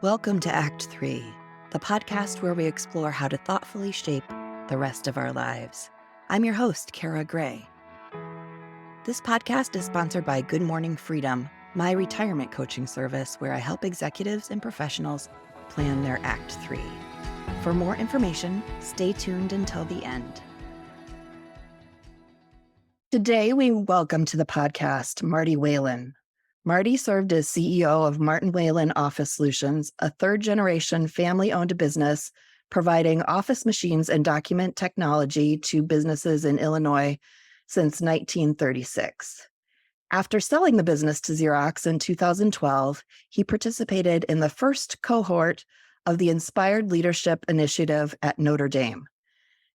Welcome to Act 3, the podcast where we explore how to thoughtfully shape the rest of our lives. I'm your host, Kara Gray. This podcast is sponsored by Good Morning Freedom, my retirement coaching service where I help executives and professionals plan their Act 3. For more information, stay tuned until the end. Today, we welcome to the podcast Marty Whalen. Marty served as CEO of Marty Whalen Office Solutions, a third-generation family-owned business providing office machines and document technology to businesses in Illinois since 1936. After selling the business to Xerox in 2012, he participated in the first cohort of the Inspired Leadership Initiative at Notre Dame.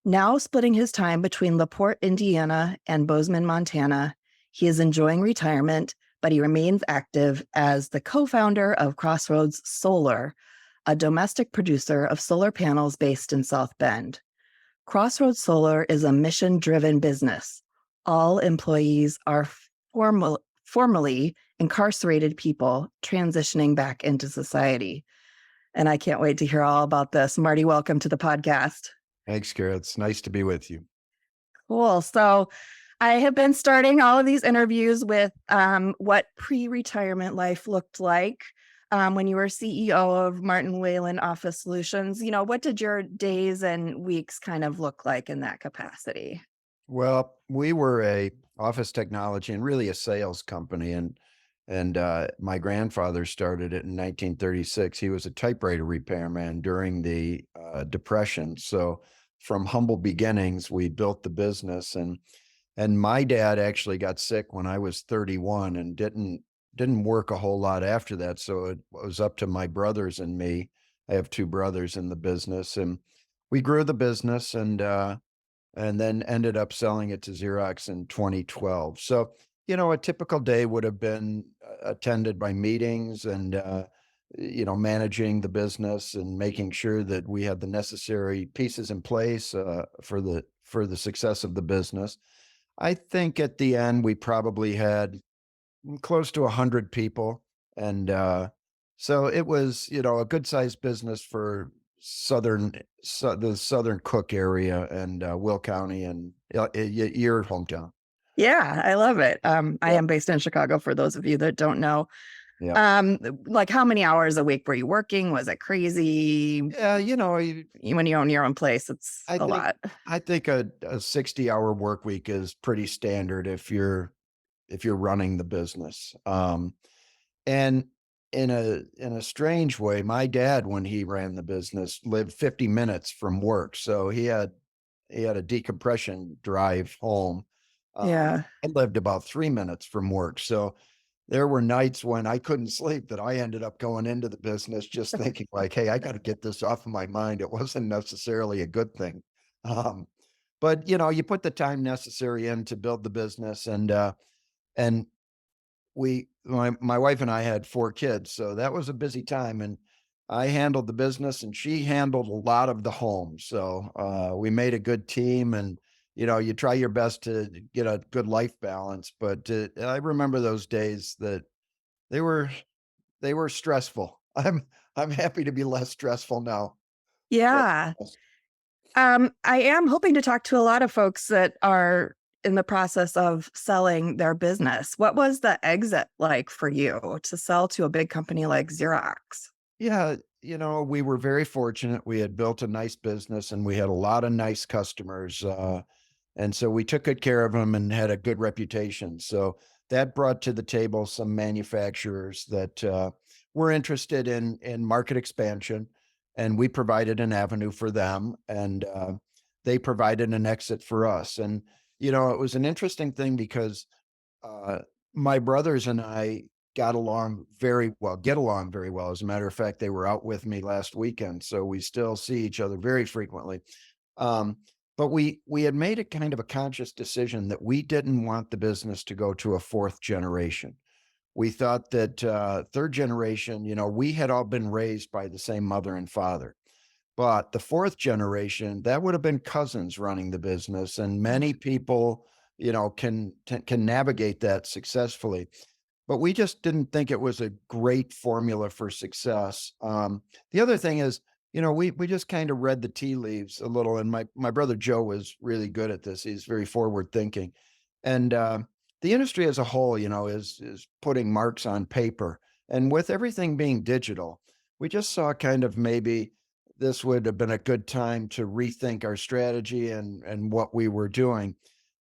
Now splitting his time between LaPorte, Indiana and Bozeman, Montana, he is enjoying retirement, but he remains active as the co-founder of Crossroads Solar, a domestic producer of solar panels based in South Bend. Crossroads Solar is a mission-driven business. All employees are formerly incarcerated people transitioning back into society. And I can't wait to hear all about this. Marty, welcome to the podcast. Thanks, Kara. It's nice to be with you. Cool. So I have been starting all of these interviews with what pre-retirement life looked like when you were CEO of Marty Whalen Office Solutions. You know, what did your days and weeks kind of look like in that capacity? Well, we were a office technology and really a sales company, and my grandfather started it in 1936. He was a typewriter repairman during the Depression. So from humble beginnings, we built the business, and my dad actually got sick when I was 31 and didn't work a whole lot after that. So it was up to my brothers and me. I have two brothers in the business, and we grew the business and then ended up selling it to Xerox in 2012. So, you know, a typical day would have been attended by meetings and, managing the business and making sure that we had the necessary pieces in place for the success of the business. I think at the end, we probably had close to 100 people. And so it was, a good sized business for the Southern Cook area and Will County and your hometown. Yeah, I love it. I am based in Chicago, for those of you that don't know. Yeah. Like how many hours a week were you working? Was it crazy? Yeah, When you own your own place, it's a lot. I think a 60-hour work week is pretty standard if you're running the business. And in a strange way, my dad, when he ran the business, lived 50 minutes from work. So he had a decompression drive home. Yeah. I lived about 3 minutes from work. So there were nights when I couldn't sleep that I ended up going into the business just thinking like, hey, I got to get this off of my mind. It wasn't necessarily a good thing. But you put the time necessary in to build the business, and my wife and I had 4 kids, so that was a busy time, and I handled the business and she handled a lot of the home. So we made a good team, and you try your best to get a good life balance. But I remember those days that they were stressful. I'm happy to be less stressful now. Yeah. I am hoping to talk to a lot of folks that are in the process of selling their business. What was the exit like for you to sell to a big company like Xerox? Yeah, we were very fortunate. We had built a nice business and we had a lot of nice customers. And so we took good care of them and had a good reputation. So that brought to the table some manufacturers that were interested in market expansion, and we provided an avenue for them, and they provided an exit for us. And it was an interesting thing because my brothers and I get along very well. As a matter of fact, they were out with me last weekend, so we still see each other very frequently. But we had made a kind of a conscious decision that we didn't want the business to go to a 4th generation. We thought that third generation, we had all been raised by the same mother and father. But the 4th generation, that would have been cousins running the business, and many people, can navigate that successfully. but we just didn't think it was a great formula for success. The other thing is, we just kind of read the tea leaves a little, and my brother Joe was really good at this. He's very forward thinking, and the industry as a whole, is putting marks on paper, and with everything being digital, we just saw kind of maybe this would have been a good time to rethink our strategy and what we were doing.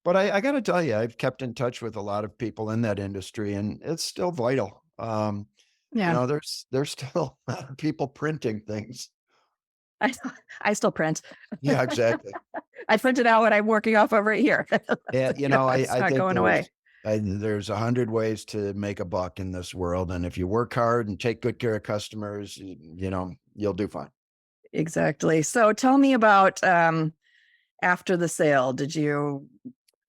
But I got to tell you, I've kept in touch with a lot of people in that industry, and it's still vital. Yeah. There's still a lot of people printing things. I I still print. Yeah, exactly. I print it out when I'm working off over here. Yeah, It's I not think going away. there's 100 ways to make a buck in this world, and if you work hard and take good care of customers, you'll do fine. Exactly. So tell me about, after the sale. Did you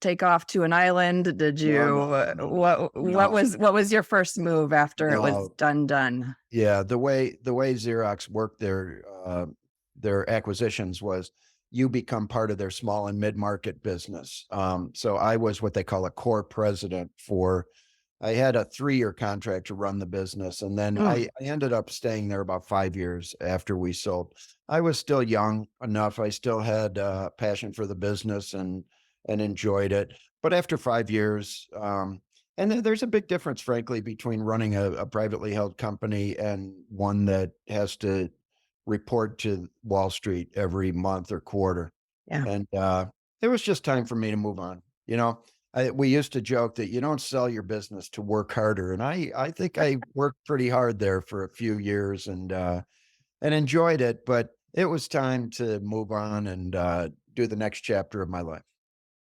take off to an island? Did No, you, no, no, no, no, what was your first move after it was no. done? Yeah, the way Xerox worked their acquisitions was you become part of their small and mid-market business. So I was what they call a core president for. I had a 3-year contract to run the business, and then Mm, I ended up staying there about 5 years after we sold. I was still young enough. I still had passion for the business and enjoyed it. But after 5 years, and there's a big difference, frankly, between running a privately held company and one that has to report to Wall Street every month or quarter. yeah. And it was just time for me to move on. We used to joke that you don't sell your business to work harder, and I think I worked pretty hard there for a few years and enjoyed it, but it was time to move on and do the next chapter of my life.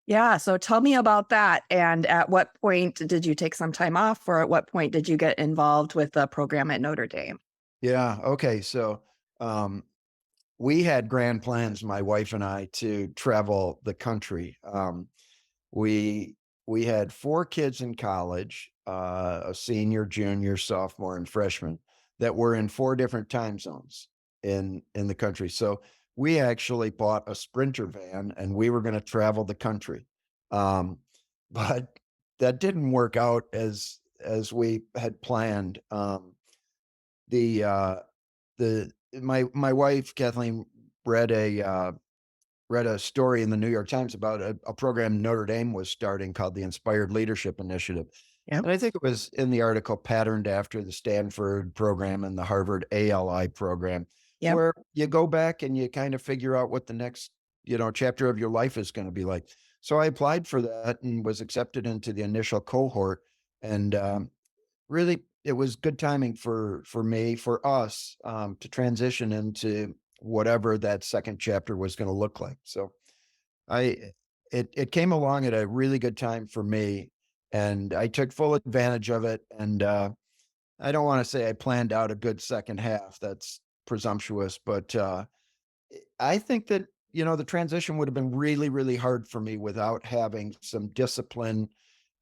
Yeah, so tell me about that, and at what point did you take some time off, or at what point did you get involved with the program at Notre Dame? Yeah. Okay. So um, we had grand plans, my wife and I, to travel the country. We we had 4 kids in college, a senior, junior, sophomore, and freshman that were in 4 different time zones in the country. So we actually bought a Sprinter van and we were going to travel the country. Um, but that didn't work out as we had planned. The my wife Kathleen read a story in the New York Times about a program Notre Dame was starting called the Inspired Leadership Initiative. Yep, And I think it was in the article patterned after the Stanford program and the Harvard ALI program, yep. where you go back and you kind of figure out what the next, chapter of your life is going to be like. So I applied for that and was accepted into the initial cohort. And really, it was good timing for me, for us, to transition into whatever that second chapter was going to look like. So I it came along at a really good time for me, and I took full advantage of it. And I don't want to say I planned out a good second half. That's presumptuous, but I think that the transition would have been really, really hard for me without having some discipline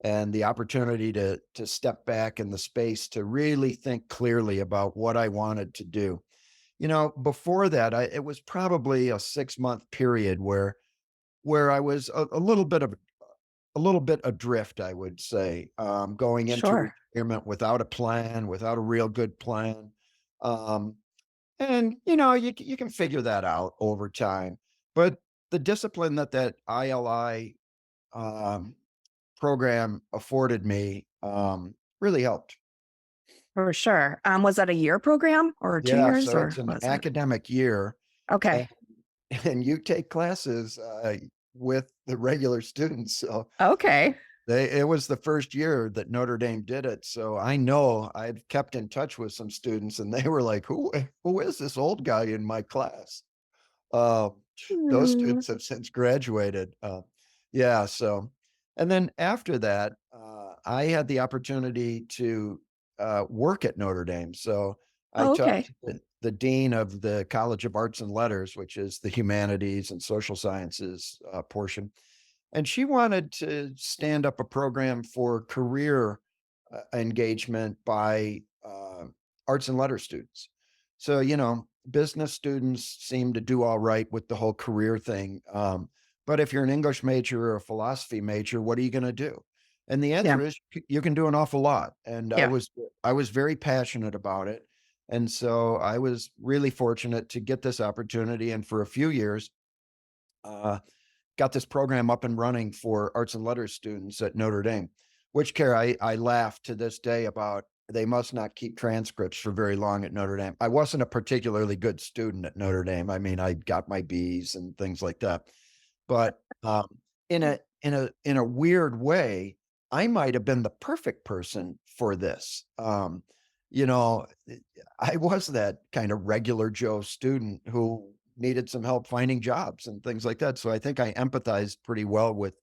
and the opportunity to step back in the space to really think clearly about what I wanted to do. Before that, it was probably a 6 month period where I was a little bit adrift, I would say, going into Sure. retirement without a plan, without a real good plan. Um, and you can figure that out over time. But the discipline that ILI um, program afforded me really helped. For sure. Was that a year program or 2 Yeah, years, so it's or an was it? academic year, and, Okay. and you take classes with the regular students. So Okay. it was the first year that Notre Dame did it. So I know I've kept in touch with some students, and they were like, "Who is this old guy in my class?" Uh, those Mm, students have since graduated. Yeah, so and then after that, I had the opportunity to work at Notre Dame. So I oh, talked okay. to the dean of the College of Arts and Letters, which is the humanities and social sciences portion, and she wanted to stand up a program for career engagement by arts and letters students. So, business students seem to do all right with the whole career thing. But if you're an English major or a philosophy major, what are you going to do? And the Yeah. answer is you can do an awful lot. And Yeah. I was very passionate about it. And so I was really fortunate to get this opportunity. And for a few years, uh, got this program up and running for arts and letters students at Notre Dame, which care I laugh to this day about. They must not keep transcripts for very long at Notre Dame. I wasn't a particularly good student at Notre Dame. I mean, I got my B's and things like that. But in a weird way, I might have been the perfect person for this. You know, I was that kind of regular Joe student who needed some help finding jobs and things like that. So I think I empathized pretty well with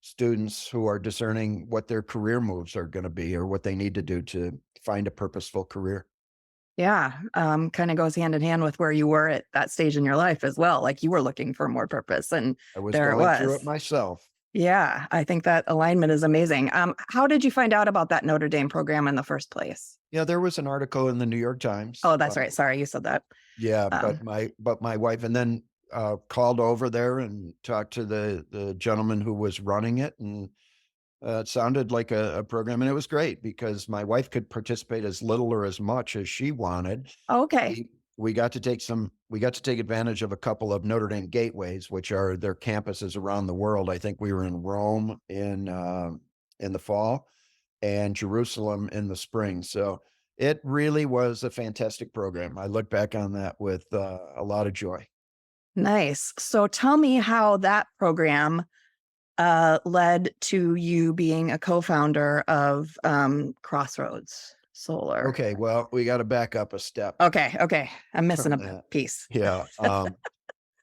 students who are discerning what their career moves are going to be or what they need to do to find a purposeful career. Yeah. Kind of goes hand in hand with where you were at that stage in your life as well. Like you were looking for more purpose and I was there it going through was. it myself. Yeah. I think that alignment is amazing. How did you find out about that Notre Dame program in the first place? Yeah, there was an article in the New York Times. Oh, that's right. Sorry, you said that. Yeah, Um, but my wife and then, called over there and talked to the gentleman who was running it, and, it sounded like a program, and it was great because my wife could participate as little or as much as she wanted. okay. We got to we got to take advantage of a couple of Notre Dame gateways, which are their campuses around the world. I think we were in Rome in the fall and Jerusalem in the spring. So it really was a fantastic program. I look back on that with a lot of joy. Nice. So tell me how that program led to you being a co-founder of Crossroads Solar. Okay, well, we got to back up a step Okay, okay. I'm missing from a that. piece. Yeah.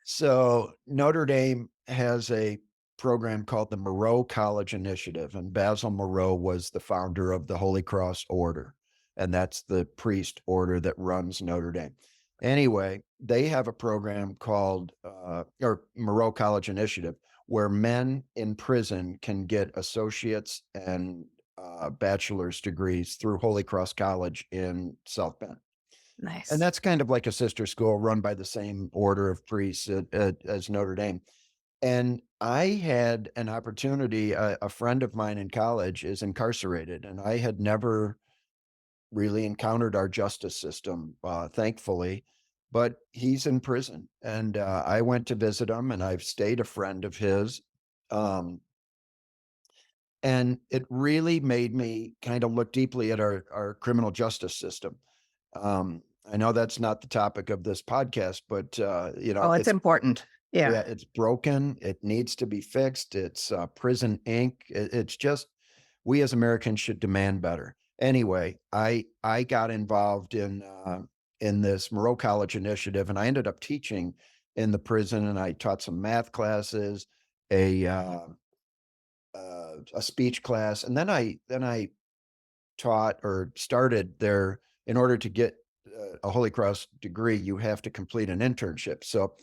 So Notre Dame has a program called the Moreau College Initiative, and Basil Moreau was the founder of the Holy Cross Order, and that's the priest order that runs Notre Dame. Anyway, they have a program called or Moreau College Initiative, where men in prison can get associates and bachelor's degrees through Holy Cross College in South Bend. And Nice. that's kind of like a sister school run by the same order of priests as Notre Dame. And I had an opportunity. A friend of mine in college is incarcerated, and I had never really encountered our justice system, thankfully. But he's in prison, and I went to visit him, and I've stayed a friend of his. Um, and it really made me kind of look deeply at our criminal justice system. I know that's not the topic of this podcast, but Oh, it's important. Yeah. yeah, it's broken. It needs to be fixed. It's prison ink. It's just we as Americans should demand better. Anyway, I got involved in this Moreau College initiative, and I ended up teaching in the prison, and I taught some math classes, a a speech class, and then I taught or started there. In order to get a Holy Cross degree, you have to complete an internship. So,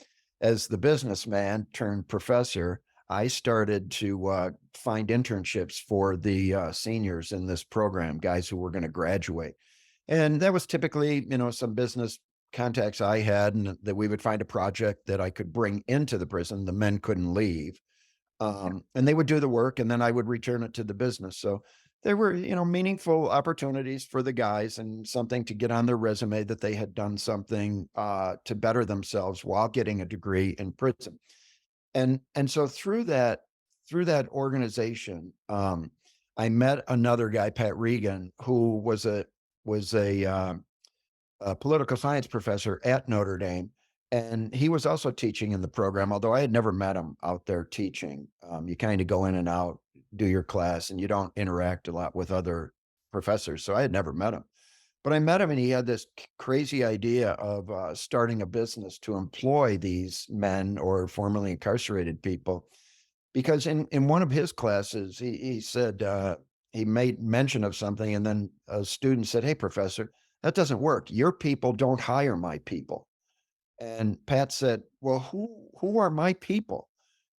as the businessman turned professor, I started to find internships for the seniors in this program, guys who were going to graduate. And that was typically, some business contacts I had, and that we would find a project that I could bring into the prison. The men couldn't leave, and they would do the work, and then I would return it to the business. So there were, meaningful opportunities for the guys and something to get on their resume that they had done something to better themselves while getting a degree in prison. And so through that organization, I met another guy, Pat Regan, who was a political science professor at Notre Dame, and he was also teaching in the program, although I had never met him out there teaching. You kind of go in and out, do your class, and you don't interact a lot with other professors. So I had never met him. But I met him, and he had this crazy idea of starting a business to employ these men or formerly incarcerated people. Because in one of his classes, he said, he made mention of something, and then a student said, "Hey, professor, that doesn't work. Your people don't hire my people." And Pat said, "Well, who are my people?"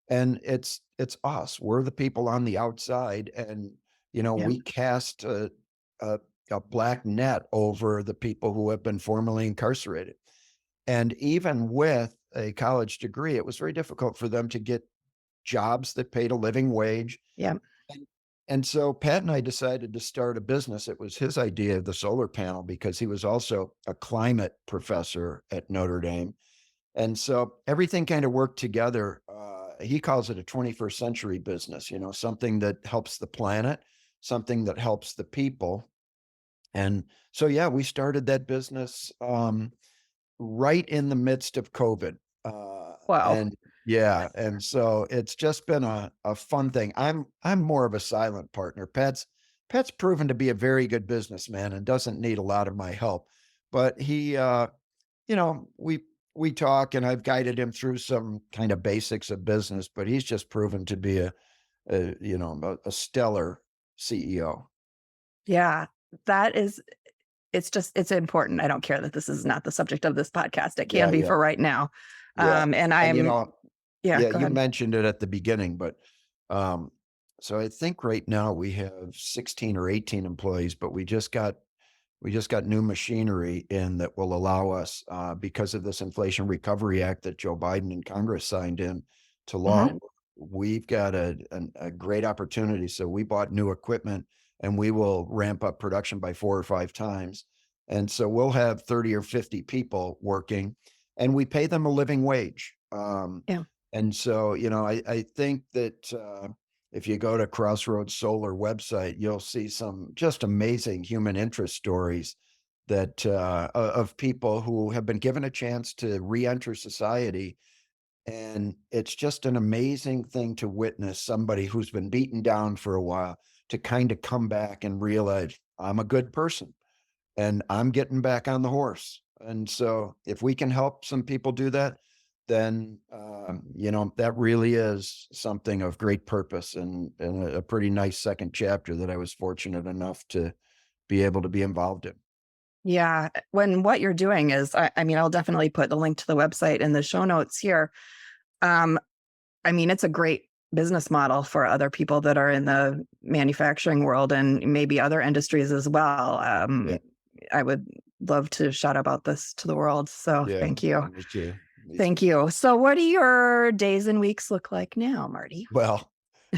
And it's us. We're the people on the outside, and Yeah. we cast a a black net over the people who have been formerly incarcerated. And even with a college degree, it was very difficult for them to get jobs that paid a living wage. Yeah. And so Pat and I decided to start a business. It was his idea of the solar panel because he was also a climate professor at Notre Dame. And so everything kind of worked together. He calls it a 21st century business, something that helps the planet, something that helps the people. And so, yeah, we started that business right in the midst of COVID. Wow. And yeah, and so it's just been a fun thing. I'm more of a silent partner. Pat's proven to be a very good businessman and doesn't need a lot of my help. But we talk and I've guided him through some kind of basics of business, but he's just proven to be a stellar CEO. Yeah. That is it's important. I don't care that this is not the subject of this podcast. It can Yeah, be yeah, for right now. yeah. And And yeah, yeah, go you ahead. mentioned it at the beginning, but um, so I think right now we have 16 or 18 employees, but we just got new machinery in that will allow us, because of this Inflation Recovery Act that Joe Biden and Congress signed in to law. Mhm. We've got a great opportunity. So we bought new equipment and we will ramp up production by 4 or 5 times. And so we'll have 30 or 50 people working and we pay them a living wage. Yeah. And so, I think that if you go to Crossroads Solar website, you'll see some just amazing human interest stories that of people who have been given a chance to re-enter society. And it's just an amazing thing to witness somebody who's been beaten down for a while to kind of come back and realize I'm a good person and I'm getting back on the horse. And so if we can help some people do that, then that really is something of great purpose and a pretty nice second chapter that I was fortunate enough to be able to be involved in. Yeah. When what you're doing is, I mean, I'll definitely put the link to the website in the show notes here. Um, I mean, it's a great business model for other people that are in the manufacturing world and maybe other industries as well. Yeah, I would love to shout about this to the world. So yeah, thank you. me too. Me Thank too. you. So what do your days and weeks look like now, Marty? Well,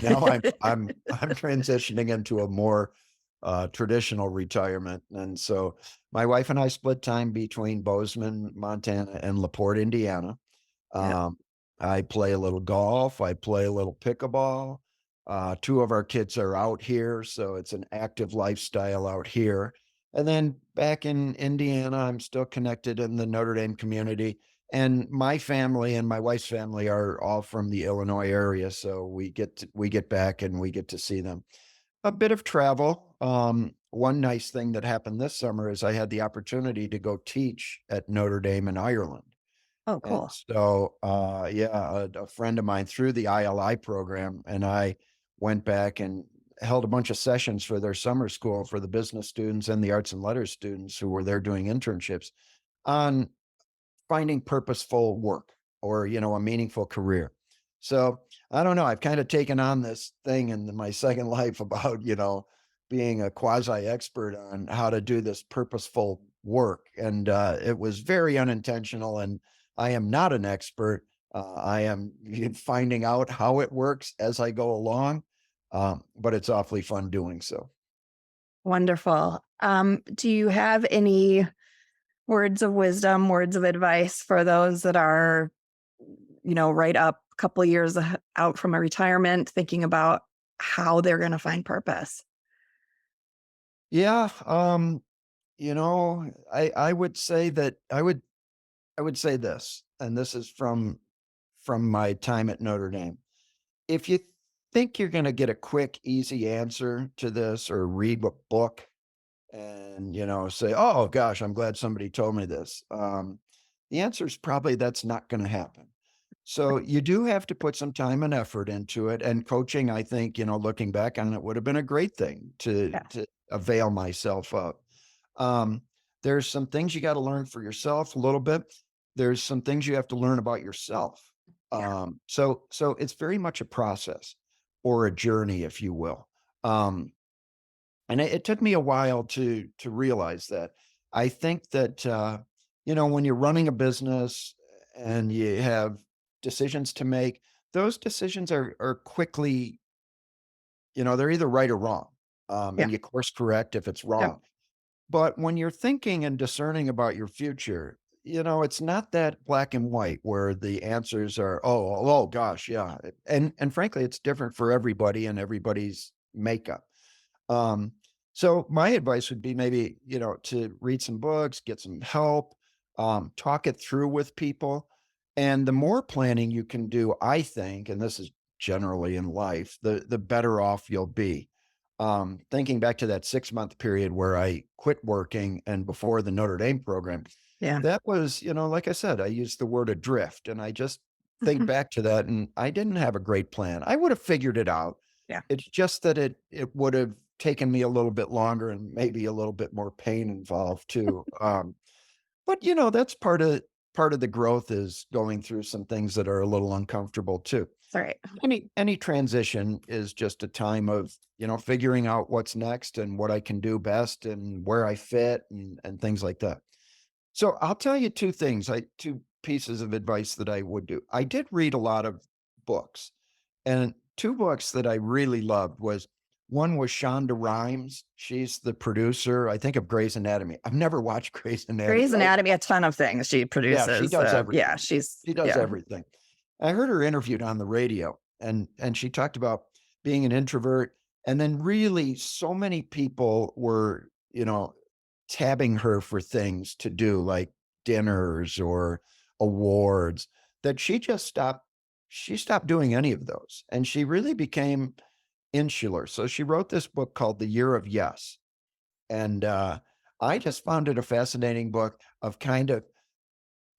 now I'm transitioning into a more traditional retirement, and so my wife and I split time between Bozeman, Montana, and LaPorte, Indiana. Yeah. Um, I play a little golf. I play a little pickleball. Two of our kids are out here, so it's an active lifestyle out here. And then back in Indiana, I'm still connected in the Notre Dame community. And my family and my wife's family are all from the Illinois area, so we get back and we get to see them. A bit of travel. One nice thing that happened this summer is I had the opportunity to go teach at Notre Dame in Ireland. Oh, And cool. so, yeah, a friend of mine through the ILI program and I went back and held a bunch of sessions for their summer school for the business students and the arts and letters students who were there doing internships on finding purposeful work or, a meaningful career. So I don't know. I've kind of taken on this thing in my second life about, being a quasi expert on how to do this purposeful work. And it was very unintentional. And I am not an expert. I am finding out how it works as I go along. But it's awfully fun doing so. Wonderful. Do you have any words of wisdom, words of advice for those that are, right up a couple of years out from a retirement, thinking about how they're going to find purpose? Yeah. I would say that I would say this, and this is from my time at Notre Dame. If you think you're going to get a quick, easy answer to this, or read a book and say, "Oh gosh, I'm glad somebody told me this," the answer is probably that's not going to happen. So you do have to put some time and effort into it. And coaching, I think, looking back on it, would have been a great thing to Yeah. to avail myself of. Um, there's some things you got to learn for yourself a little bit. There's some things you have to learn about yourself. Yeah. So it's very much a process or a journey, if you will. Um, and it took me a while to realize that. I think that when you're running a business and you have decisions to make, those decisions are quickly they're either right or wrong. Yeah. And you course correct if it's Yep. wrong. But when you're thinking and discerning about your future, it's not that black and white where the answers are, oh gosh, yeah. And frankly, it's different for everybody and everybody's makeup. Um, so my advice would be maybe, to read some books, get some help, talk it through with people. And the more planning you can do, I think, and this is generally in life, the better off you'll be. Thinking back to that 6-month period where I quit working and before the Notre Dame program, Yeah. that was, like I said, I used the word adrift, and I just think Mhm. back to that, and I didn't have a great plan. I would have figured it out. Yeah. It's just that it would have taken me a little bit longer and maybe a little bit more pain involved too. But that's part of the growth is going through some things that are a little uncomfortable too. It's all right. Any transition is just a time of, figuring out what's next and what I can do best and where I fit and things like that. So I'll tell you two pieces of advice that I would do. I did read a lot of books, and two books that I really loved was one was Shonda Rhimes. She's the producer, I think, of Grey's Anatomy. I've never watched Grey's Anatomy. Grey's Anatomy, a ton of things she Yeah, she produces. does Yeah, everything. she's She does yeah. everything. I heard her interviewed on the radio, and she talked about being an introvert, and then really so many people were, tabbing her for things to do, like dinners or awards, that she stopped doing any of those, and she really became insular. So she wrote this book called The Year of Yes, and, I just found it a fascinating book of kind of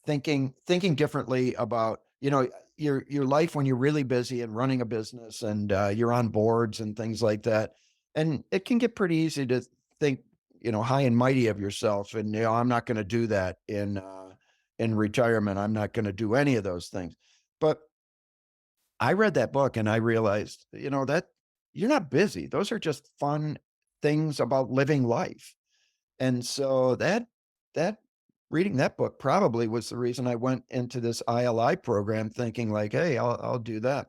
thinking differently about, your life when you're really busy and running a business and, you're on boards and things like that. And it can get pretty easy to think, high and mighty of yourself and, I'm not gonna do that in retirement. I'm not gonna do any of those things. But I read that book and I realized, that you're not busy. Those are just fun things about living life. And so that reading that book probably was the reason I went into this ILI program thinking like, "Hey, I'll do that."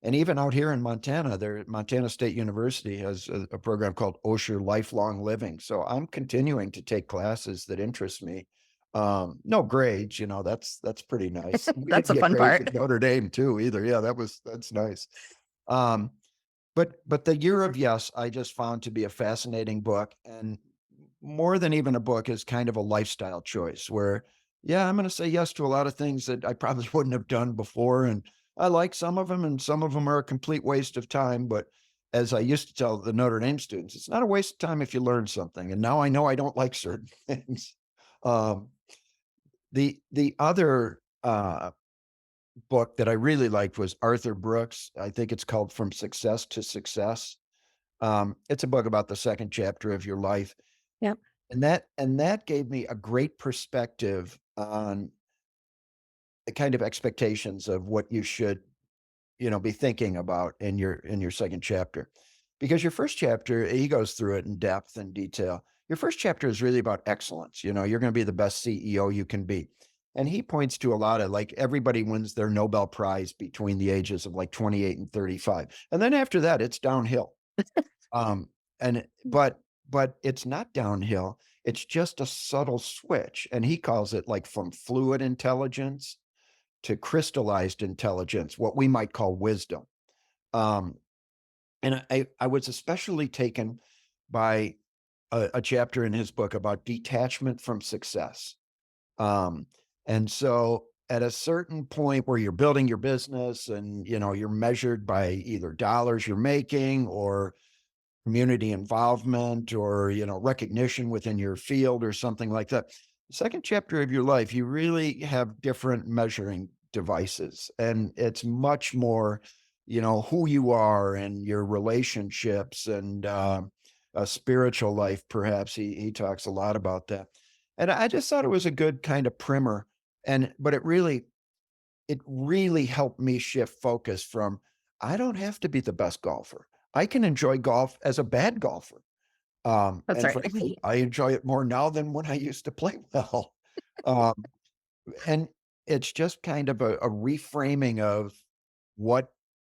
And even out here in Montana, Montana State University has a program called Osher Lifelong Living. So I'm continuing to take classes that interest me. No grades, that's pretty nice. We That's didn't a get fun grades part. at Notre Dame too either. Yeah, that's nice. Um, but The Year of Yes, I just found to be a fascinating book, and more than even a book is kind of a lifestyle choice where, yeah, I'm going to say yes to a lot of things that I probably wouldn't have done before, and I like some of them, and some of them are a complete waste of time. But as I used to tell the Notre Dame students, it's not a waste of time if you learn something. And now I know I don't like certain things. Um, the other book that I really liked was Arthur Brooks. I think it's called From Success to Success. It's a book about the second chapter of your life. Yep. And that gave me a great perspective on the kind of expectations of what you should, be thinking about in your second chapter. Because your first chapter, he goes through it in depth and detail. Your first chapter is really about excellence. You're going to be the best CEO you can be. And he points to a lot of like everybody wins their Nobel Prize between the ages of like 28 and 35. And then after that, it's downhill. Um, and but it's not downhill. It's just a subtle switch. And he calls it like from fluid intelligence to crystallized intelligence, what we might call wisdom. Um, and I was especially taken by a chapter in his book about detachment from success. Um, and so at a certain point where you're building your business and you're measured by either dollars you're making or community involvement or recognition within your field or something like that, the second chapter of your life you really have different measuring devices, and it's much more who you are and your relationships and a spiritual life. Perhaps he talks a lot about that, and I just thought it was a good kind of primer. But it really helped me shift focus from, I don't have to be the best golfer. I can enjoy golf as a bad golfer. That's And right. frankly, I enjoy it more now than when I used to play well. Um, and it's just kind of a reframing of what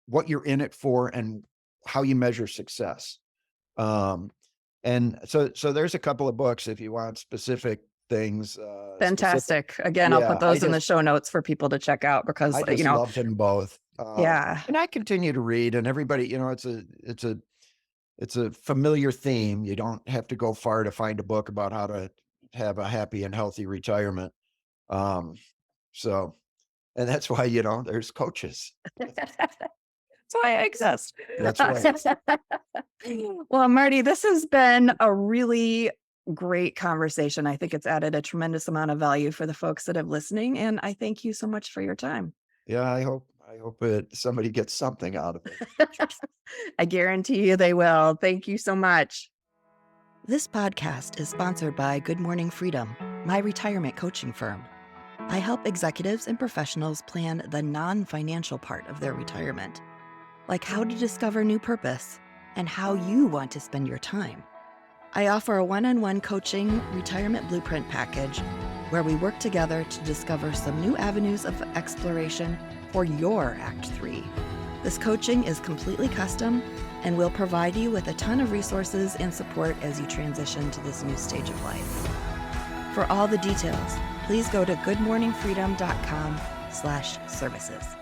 what you're in it for and how you measure success. Um, and so there's a couple of books if you want specific things, specific. Fantastic. Again, I'll put Yeah, those in the show notes for people to check out because, I just loved them both. yeah. And I continue to read, and everybody, it's a familiar theme. You don't have to go far to find a book about how to have a happy and healthy retirement. Um, so, and that's why, there's coaches. That's why I exist. That's right. Well, Marty, this has been a really great conversation. I think it's added a tremendous amount of value for the folks that are listening. And I thank you so much for your time. Yeah, I hope somebody gets something out of it. I guarantee you they will. Thank you so much. This podcast is sponsored by Good Morning Freedom, my retirement coaching firm. I help executives and professionals plan the non-financial part of their retirement, like how to discover new purpose and how you want to spend your time. I offer a one-on-one coaching retirement blueprint package where we work together to discover some new avenues of exploration for your Act 3. This coaching is completely custom and will provide you with a ton of resources and support as you transition to this new stage of life. For all the details, please go to goodmorningfreedom.com/services.